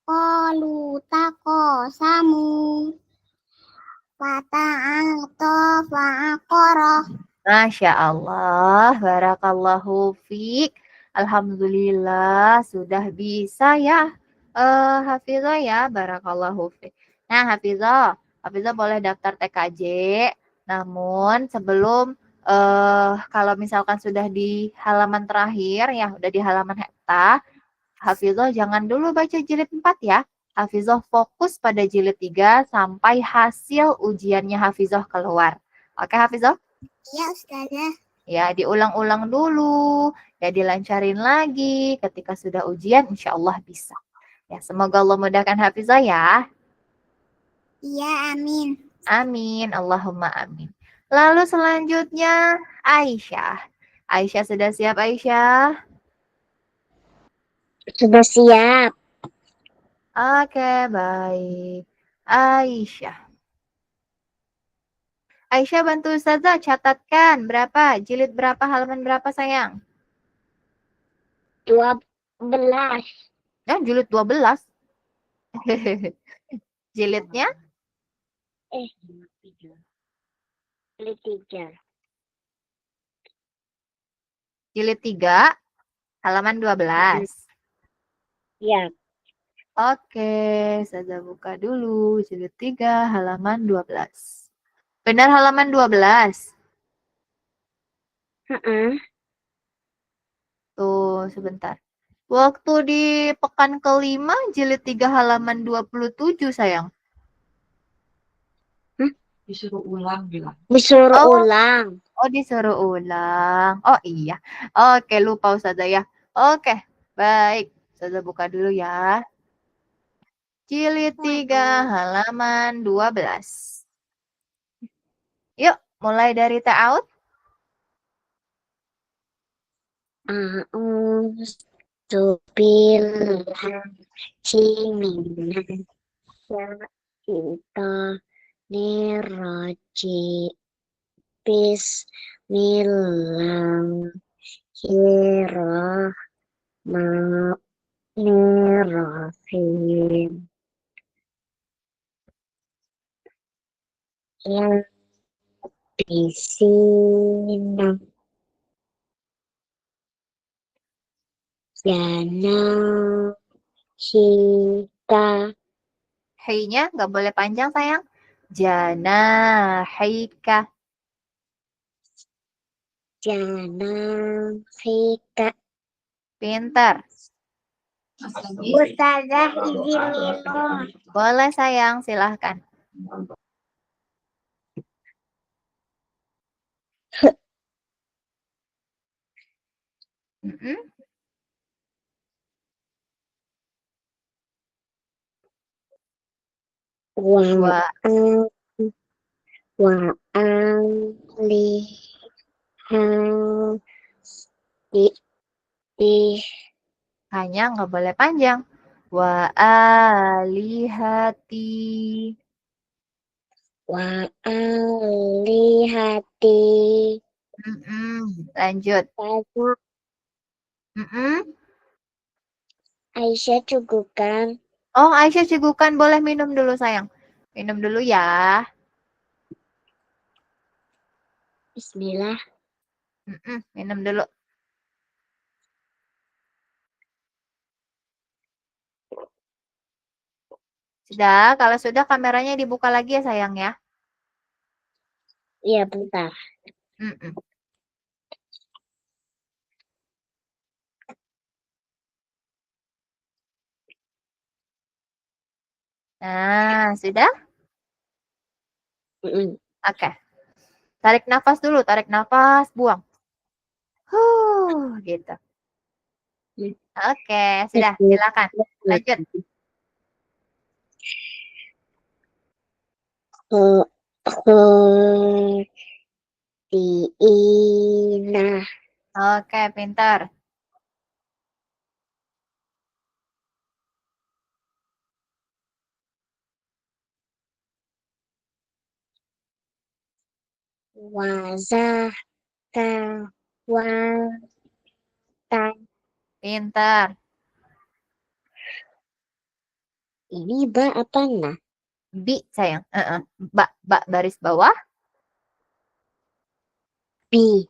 qalu taqasamu fata'ata fa'aqara. Masya Allah. Barakallahu fiik. Alhamdulillah sudah bisa ya. Hafizah ya. Barakallahu fiik. Nah, Hafizah boleh daftar TKJ. Namun sebelum kalau misalkan sudah di halaman terakhir ya, udah di halaman hepta, Hafizah jangan dulu baca jilid 4 ya. Hafizah fokus pada jilid 3 sampai hasil ujiannya Hafizah keluar. Oke Hafizah? Iya Ustazah. Ya, diulang-ulang dulu. Ya, dilancarin lagi. Ketika sudah ujian, insya Allah bisa. Ya, semoga Allah mudahkan Hafizah ya. Iya, amin. Amin. Allahumma amin. Lalu selanjutnya, Aisyah. Aisyah sudah siap, Aisyah? Sudah siap. Oke, baik. Aisyah. Aisyah bantu Ustazah catatkan berapa, jilid berapa, halaman berapa sayang? 12. Ya, jilid 12. Jilidnya? Jilid 3. Jilid 3, halaman 12. Ya. Oke, saya buka dulu. Jilid 3, halaman 12. Benar halaman 12? Tuh, sebentar. Waktu di pekan kelima, jilid 3, halaman 27, sayang. Disuruh ulang bilang. Disuruh Oh. ulang. Oh, disuruh ulang. Oh iya. Oke, lupa Ustazah ya. Oke, baik. Ustazah buka dulu ya. Jilid 3, halaman 12. Yuk, mulai dari ta'awud. A'udzu billahi minasy syaithanir rajim. Bismillahirrahmanirrahim. Yang di sini jana hika Hai-nya nggak boleh panjang, sayang. Jana haika. jana hika. Pintar. Ustazah izin minum. Boleh, sayang. Silahkan. Mm-mm. Hanya nggak boleh panjang. Wa alihati. Lanjut. Aisyah cukupkan. Oh, Aisyah cigukan. Boleh minum dulu, sayang. Minum dulu ya. Bismillah. Minum dulu. Sudah, kalau sudah kameranya dibuka lagi ya, sayang ya. Iya, bentar. Nah, sudah? Mm-mm. Oke. Tarik nafas dulu, tarik nafas, buang. Gitu. Oke, sudah, silakan. Lanjut. Tiina. Oke, pintar. Wazaka. Watan. Pintar. Ini ba apa nah? Bi, sayang. Ba, baris bawah. Bi.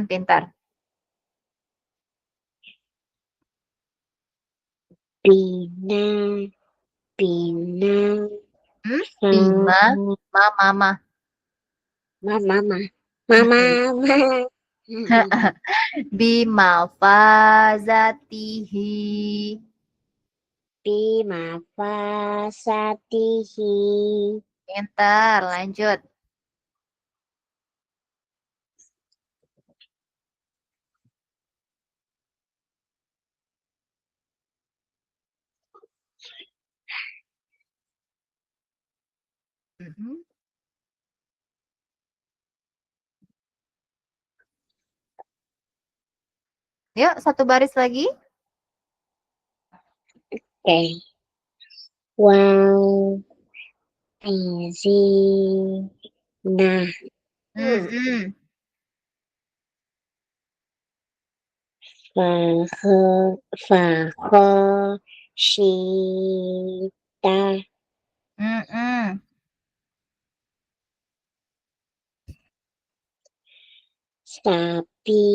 Pintar. Bina. Bina. Bima. Mama. Mama. Mama. Bima fazatihi. Bima fasatihi. Pintar, lanjut. Mhm. Yuk, satu baris lagi. Oke. Wow. Easy. Nah. Mm-mm. Fakho. Shita. Mm-mm. Sapi.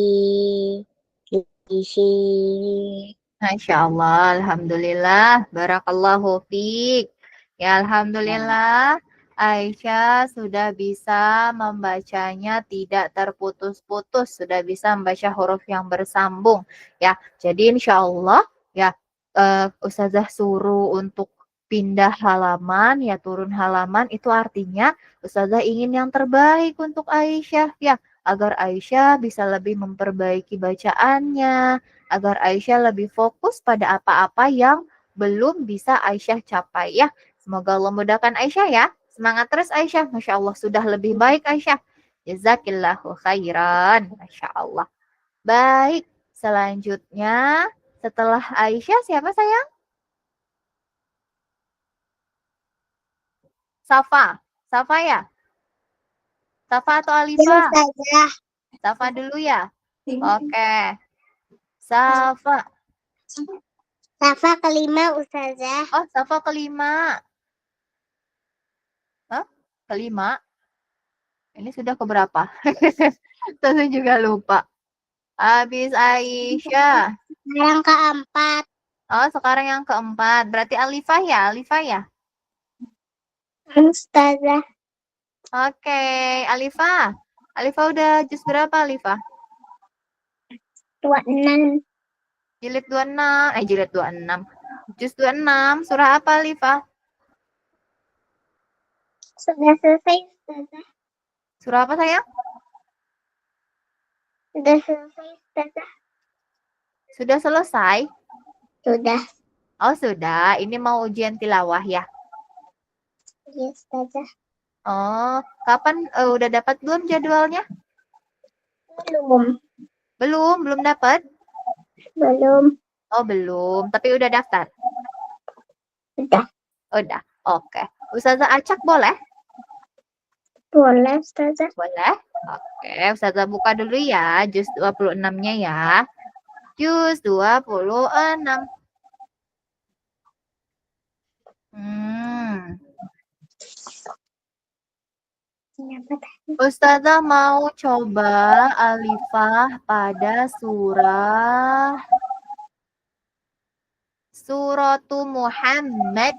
Isi. Masya Allah, Alhamdulillah, Barakallahu fiik. Ya Alhamdulillah, Aisyah sudah bisa membacanya tidak terputus-putus, sudah bisa membaca huruf yang bersambung. Ya, jadi insya Allah ya Ustazah suruh untuk pindah halaman, ya turun halaman, itu artinya Ustazah ingin yang terbaik untuk Aisyah, ya agar Aisyah bisa lebih memperbaiki bacaannya, agar Aisyah lebih fokus pada apa-apa yang belum bisa Aisyah capai ya. Semoga Allah mudahkan Aisyah ya. Semangat terus Aisyah. Masya Allah sudah lebih baik Aisyah. Jazakillahu khairan. Masya Allah. Baik. Selanjutnya setelah Aisyah siapa sayang? Safa. Safa ya? Safa atau Ya, Alifa? Ustazah. Safa dulu ya. Oke. Safa. Safa kelima, Ustazah. Oh, Safa kelima. Hah? Kelima? Ini sudah keberapa? Saya juga lupa. Habis Aisyah. Yang keempat. Oh, sekarang yang keempat. Berarti Alifah ya? Alifah ya? Ustazah. Oke, Alifah. Alifah udah juz berapa Alifah? 26. Jilid 26. Jilid 26. Juz 26. Surah apa Alifah? Sudah selesai, Ustazah. Surah apa sayang? Sudah selesai, Ustazah. Sudah selesai? Sudah. Oh, sudah. Ini mau ujian tilawah ya? Iya, Ustazah. Oh, kapan udah dapat belum jadwalnya? Belum. Belum dapat? Belum. Oh, belum. Tapi udah daftar? Sudah. Udah. Oke. Ustazah acak boleh? Boleh, Ustazah. Boleh? Oke, Ustazah buka dulu ya, juz 26-nya ya. Juz 26. Ustazah mau coba Alifah pada suratu Muhammad.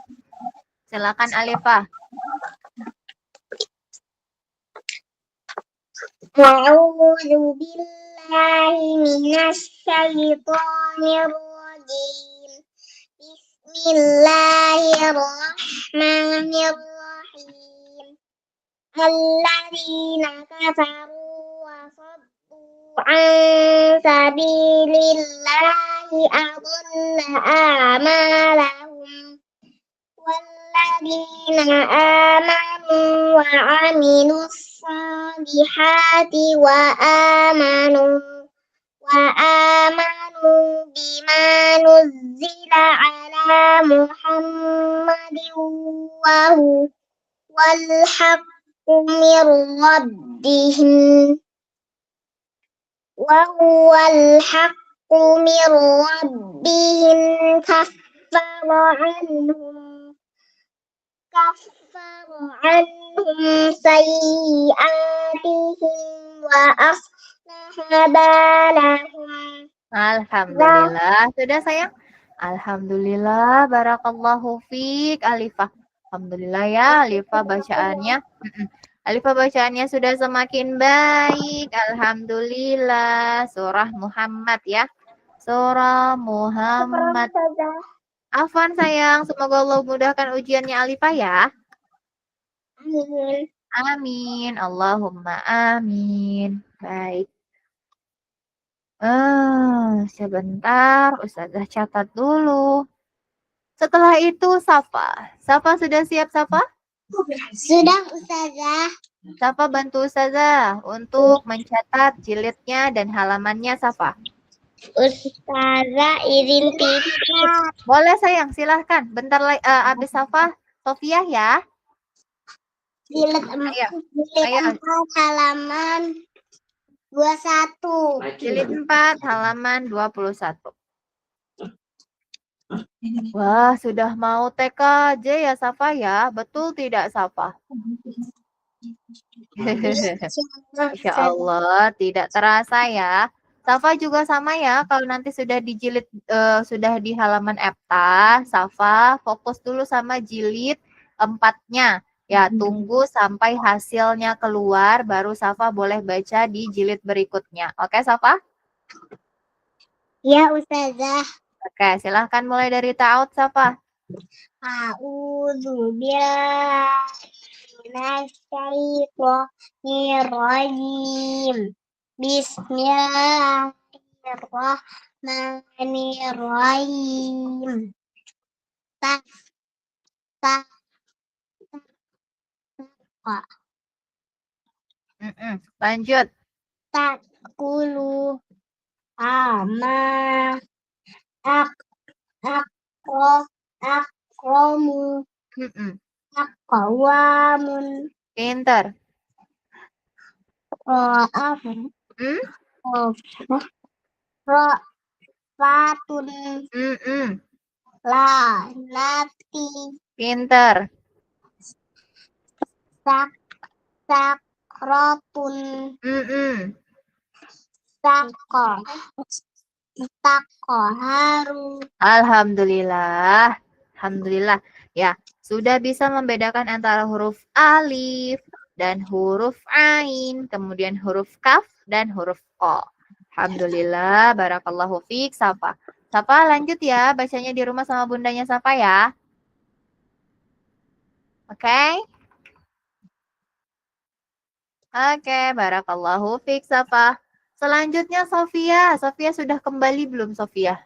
Silakan Alifah. A'udzu billahi minasy syaithanir rajim. Bismillahirrahmanirrahim. Alladzina kafaru wa saddu an sabilillahi adalla a'malahum والذين آمنوا وعملوا الصالحات وآمنوا بما نزل على محمد وهو الحق من ربهم كفر عنهم سيئاتهم وأصلح بالهم. Alhamdulillah. Sudah sayang? Alhamdulillah. Barakallahu fiik Alifah. Alhamdulillah ya Alifah bacaannya. Alifah bacaannya sudah semakin baik. Alhamdulillah. Surah Muhammad ya. Surah Muhammad. Afwan sayang, semoga Allah mudahkan ujiannya Alifah ya. Amin. Amin. Allahumma amin. Baik. Sebentar, Ustazah catat dulu. Setelah itu Safa. Safa sudah siap Safa? Sudah Ustazah. Safa bantu Ustazah untuk mencatat jilidnya dan halamannya Safa. Ustazah izin titip. Boleh sayang, silahkan. Bentar lagi habis Safa, Sofia ya. Jilid Ayo. 4 halaman 21. Jilid 4 halaman 21. Wah, sudah mau TKJ ya Safa ya? Betul tidak Safa? Insya Allah tidak terasa ya. Safa juga sama ya. Kalau nanti sudah di jilid sudah di halaman EPTA, Safa fokus dulu sama jilid 4-nya. Ya, tunggu sampai hasilnya keluar baru Safa boleh baca di jilid berikutnya. Oke, Safa? Ya Ustazah. Oke, silahkan mulai dari ta'awud Safa. A'udzu billahi minasyaitonir rajim. Bismillahirrahmanirrahim. Lanjut. Takulu ama akromu akawamun. Pinter. Fatun la nati. Pinter. Sakrotun haru. Alhamdulillah. Alhamdulillah. Ya, sudah bisa membedakan antara huruf alif dan huruf ain, kemudian huruf kaf dan huruf qa. Alhamdulillah, barakallahu fiik Safa. Safa lanjut ya, bacanya di rumah sama bundanya Safa ya. Oke? Oke, barakallahu fiik Safa. Selanjutnya Sofia. Sofia sudah kembali belum Sofia?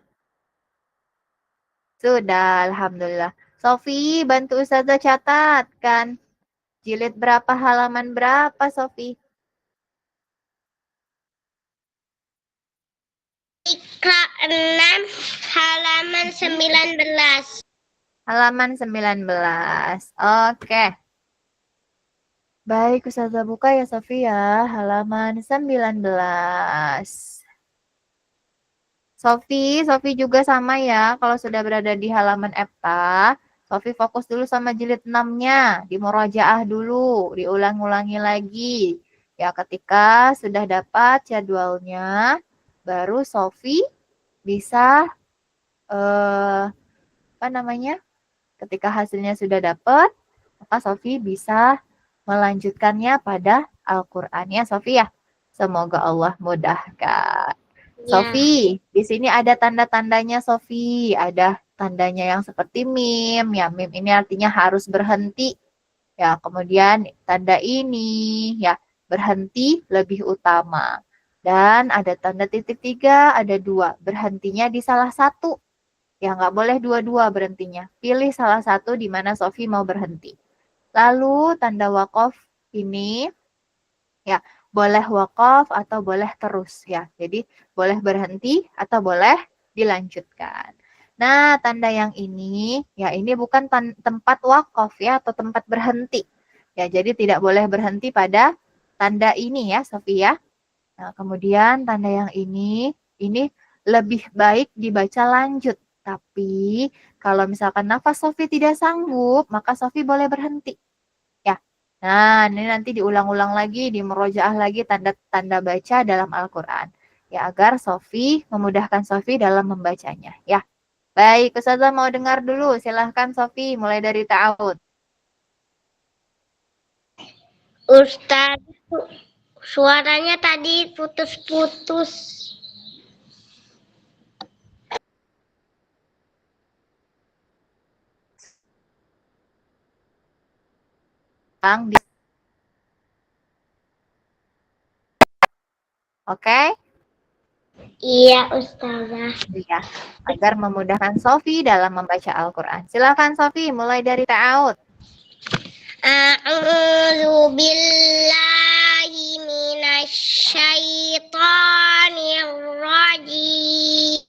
Sudah, alhamdulillah. Sofi, bantu Ustazah catatkan. Jilid berapa, halaman berapa, Sofi? Ikra 6 halaman 19. Halaman 19. Oke. Baik, Ustazah buka ya, Sofi ya. Halaman 19. Sofi juga sama ya. Kalau sudah berada di halaman EPTA, Sofi fokus dulu sama jilid 6-nya. Dimurajaah dulu, diulang-ulangi lagi. Ya, ketika sudah dapat jadwalnya, baru Sofi bisa ketika hasilnya sudah dapat, maka Sofi bisa melanjutkannya pada Al-Qur'annya Sofi ya. Semoga Allah mudahkan. Ya. Sofi, di sini ada tanda-tandanya Sofi, ada tandanya yang seperti mim, ya mim ini artinya harus berhenti, ya kemudian tanda ini, ya berhenti lebih utama, dan ada tanda titik 3, ada 2, berhentinya di salah satu, Ya, nggak boleh dua-dua berhentinya. Pilih salah satu di mana Sofi mau berhenti. Lalu tanda wakaf ini ya boleh wakaf atau boleh terus ya. Jadi boleh berhenti atau boleh dilanjutkan. Nah, tanda yang ini ya ini bukan tempat wakaf ya atau tempat berhenti. Ya, jadi tidak boleh berhenti pada tanda ini ya, Sofi ya. Nah, kemudian tanda yang ini lebih baik dibaca lanjut. Tapi kalau misalkan nafas Sofi tidak sanggup, maka Sofi boleh berhenti. Ya. Nah, ini nanti diulang-ulang lagi, dimurojaah lagi tanda-tanda baca dalam Al-Qur'an. Ya, agar Sofi memudahkan Sofi dalam membacanya, ya. Baik, Ustazah mau dengar dulu. Silahkan Sofi, mulai dari ta'awud. Ustaz, suaranya tadi putus-putus. Oke? Iya, Ustazah. Ya, agar memudahkan Sofi dalam membaca Al-Qur'an. Silakan Sofi, mulai dari ta'awud. A'udzu billahi minasy syaithanir rajim.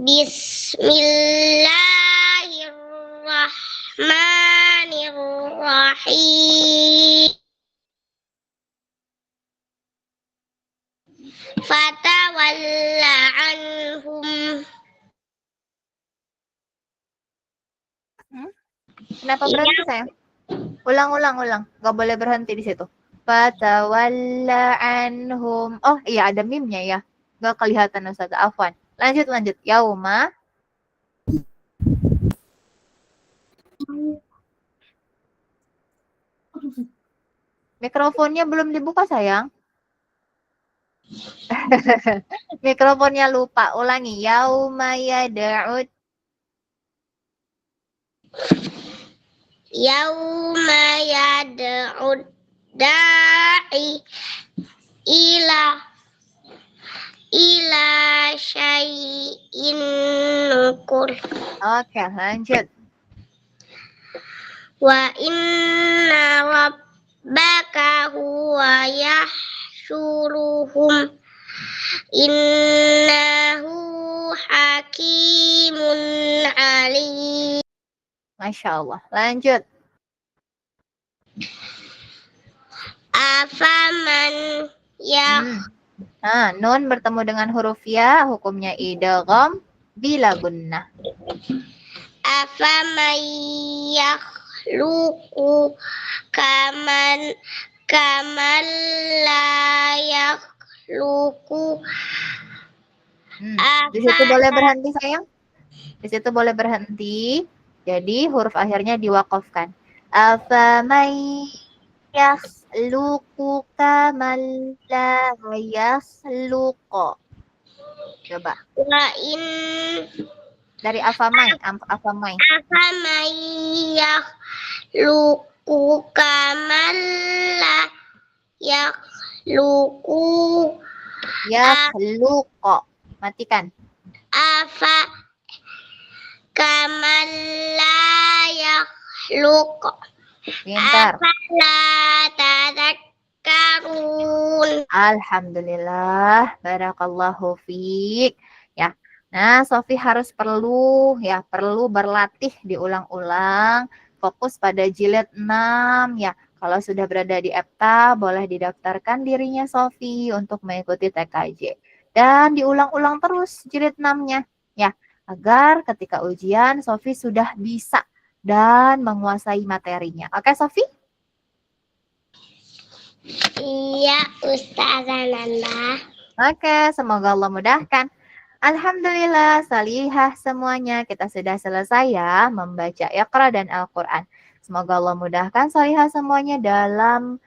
Bismillahirrahmanirrahim. Fatawalla anhum. Kenapa berhenti sayang? Ulang. Nggak boleh berhenti di situ. Fatawalla anhum. Oh iya ada mimnya ya. Nggak kelihatan Ustaz. Afwan. Lanjut. Yauma. Mikrofonnya belum dibuka sayang. Mikrofonnya lupa. Ulangi. Yauma yada'ud. Yauma yad'ud da'i ila syai'in nukur. Oke, lanjut. Wa inna rabbaka huwa yahsyuruhum innahu hakimun alim. Masya Allah. Lanjut. Afaman ya. Nah, nun bertemu dengan huruf ya, hukumnya idgham bila gunnah. Afaman yakhluqu kaman la yakhluqu. Di situ boleh berhenti sayang. Di situ boleh berhenti. Jadi huruf akhirnya diwakafkan. Afaman yakhluqu kaman la yakhluqu. Coba. Wa in dari afamai. Afaman yakhluqu kaman la yakhluqu. Yakhluqu. Matikan. Afa kaman la yakhluqu. Pintar. Afala tadakkarun. Alhamdulillah, barakallahu fiik. Ya. Nah, Sofi harus perlu berlatih diulang-ulang, fokus pada jilid 6 ya. Kalau sudah berada di EPTA, boleh didaftarkan dirinya Sofi untuk mengikuti TKJ. Dan diulang-ulang terus jilid 6-nya ya, agar ketika ujian Sofi sudah bisa dan menguasai materinya. Oke, Sofi? Iya, Ustazah Nanda. Oke, semoga Allah mudahkan. Alhamdulillah, salihah semuanya. Kita sudah selesai ya membaca Iqra dan Al-Quran. Semoga Allah mudahkan salihah semuanya dalam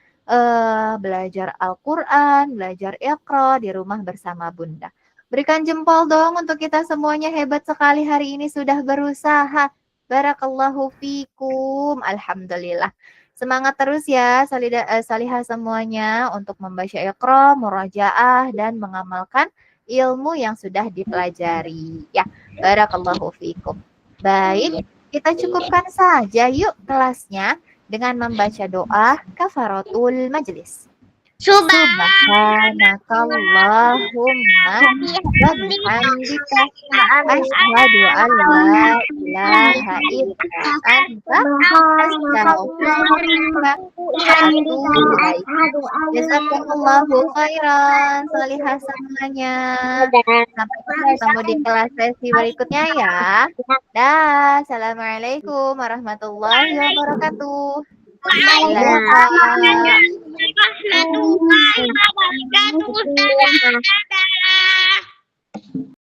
belajar Al-Quran, belajar Iqra di rumah bersama Bunda. Berikan jempol dong untuk kita semuanya, hebat sekali hari ini sudah berusaha. Barakallahu fikum. Alhamdulillah. Semangat terus ya salihah semuanya untuk membaca Iqra, murajaah dan mengamalkan ilmu yang sudah dipelajari. Ya, barakallahu fikum. Baik, kita cukupkan saja yuk kelasnya dengan membaca doa kafaratul majlis. Subhanakallahumma wa bihamdika asyhadu an la ilaha illa anta astaghfiruka wa atubu ilaik. Jazakumullahu khairan salihah semuanya. Sampai ketemu di kelas sesi berikutnya ya. Dah, assalamualaikum warahmatullahi wabarakatuh. Waalaikumsalam warahmatullahi wabarakatuh.